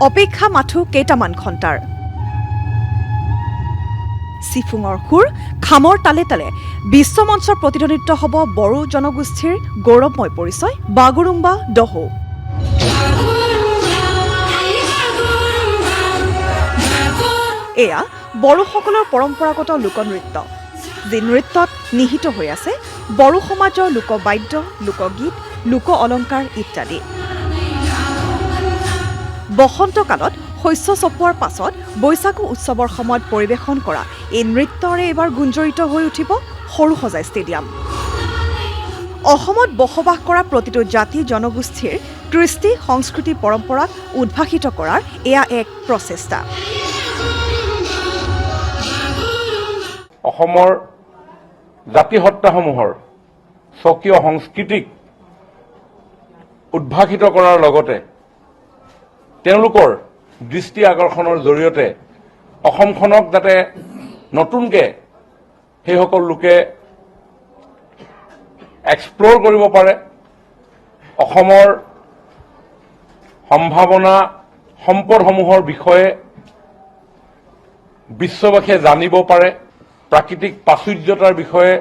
অপেক্ষা মাথো কেইটামান ঘণ্টাৰ চিফুঙৰ সুৰ খামৰ তালে তালে বিশ্বমঞ্চৰ প্ৰতিধ্বনিত হ'ব বড়ো জনগোষ্ঠীৰ গৌৰৱময় পৰিচয় বাগুৰুম্বা দহৌ। এয়া বড়োসকলৰ পৰম্পৰাগত লোকনৃত্য, যি নৃত্যত নিহিত হৈ আছে বড়ো সমাজৰ লোকবাদ্য, লোকগীত, লোক অলংকাৰ ইত্যাদি। বসন্তকালত শস্য চপোৱাৰ পাছত বৈশাগু উৎসৱৰ সময়ত পৰিৱেশন কৰা এই নৃত্যৰে এইবাৰ গুঞ্জৰিত হৈ উঠিব সৰুসজাই ষ্টেডিয়াম। অসমত বসবাস কৰা প্ৰতিটো জাতি জনগোষ্ঠীৰ কৃষ্টি সংস্কৃতি পৰম্পৰাক উদ্ভাসিত কৰাৰ এয়া এক প্ৰচেষ্টা। অসমৰ জাতিসত্তাসমূহৰ স্বকীয় সংস্কৃতিক উদ্ভাসিত কৰাৰ লগতে তেওঁলোকৰ দৃষ্টি আকৰ্ষণৰ জৰিয়তে অসমখনক যাতে নতুনকৈ সেইসকল লোকে এক্সপ্ল'ৰ কৰিব পাৰে, অসমৰ সম্ভাৱনা সম্পদসমূহৰ বিষয়ে বিশ্ববাসীয়ে জানিব পাৰে, প্ৰাকৃতিক প্ৰাচুৰ্যতাৰ বিষয়ে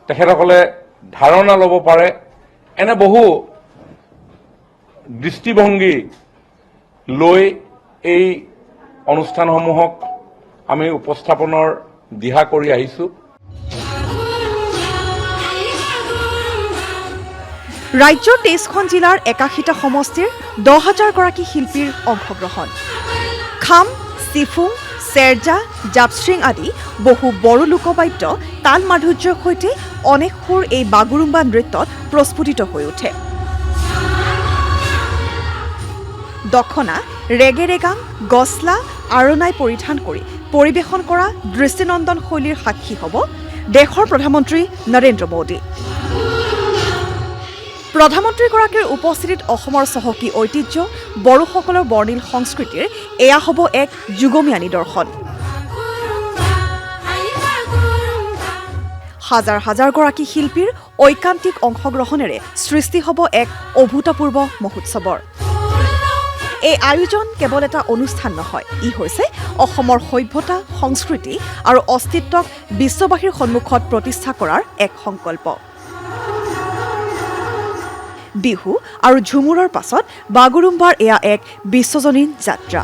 তেখেতসকলে ধাৰণা ল'ব পাৰে, এনে বহু দৃষ্টিভংগী লৈ এই অনুষ্ঠানসমূহক আমি উপস্থাপনৰ দিহা কৰি আহিছোঁ। ৰাজ্যৰ ২৩খন জিলাৰ ৮১টা সমষ্টিৰ ১০,০০০ গৰাকী শিল্পীৰ অংশগ্ৰহণ। খাম, চিফুং, চেৰজা, জাপষ্ট্ৰিং আদি বহু বড়ো লোকবাদ্য তাল মাধুৰ্যৰ সৈতে অনেক সুৰ এই বাগুৰুম্বা নৃত্যত প্ৰস্ফুটিত হৈ উঠে। দখনা, ৰেগেৰেগাং, গছলা, আৰণাই পৰিধান কৰি পৰিৱেশন কৰা দৃষ্টিনন্দন শৈলীৰ সাক্ষী হ'ব দেশৰ প্ৰধানমন্ত্ৰী নৰেন্দ্ৰ মোদী। প্ৰধানমন্ত্ৰীগৰাকীৰ উপস্থিতিত অসমৰ চহকী ঐতিহ্য, বড়োসকলৰ বৰ্ণিল সংস্কৃতিৰ এয়া হ'ব এক যুগমীয়া নিদৰ্শন। হাজাৰ হাজাৰ গৰাকী শিল্পীৰ ঐকান্তিক অংশগ্ৰহণেৰে সৃষ্টি হ'ব এক অভূতপূৰ্ব মহোৎসৱৰ। এই আয়োজন কেৱল এটা অনুষ্ঠান নহয়, ই হৈছে অসমৰ সভ্যতা, সংস্কৃতি আৰু অস্তিত্বক বিশ্ববাসীৰ সন্মুখত প্ৰতিষ্ঠা কৰাৰ এক সংকল্প। বিহু আৰু ঝুমুৰৰ পাছত বাগুৰুম্বাৰ এয়া এক বিশ্বজনীন যাত্ৰা।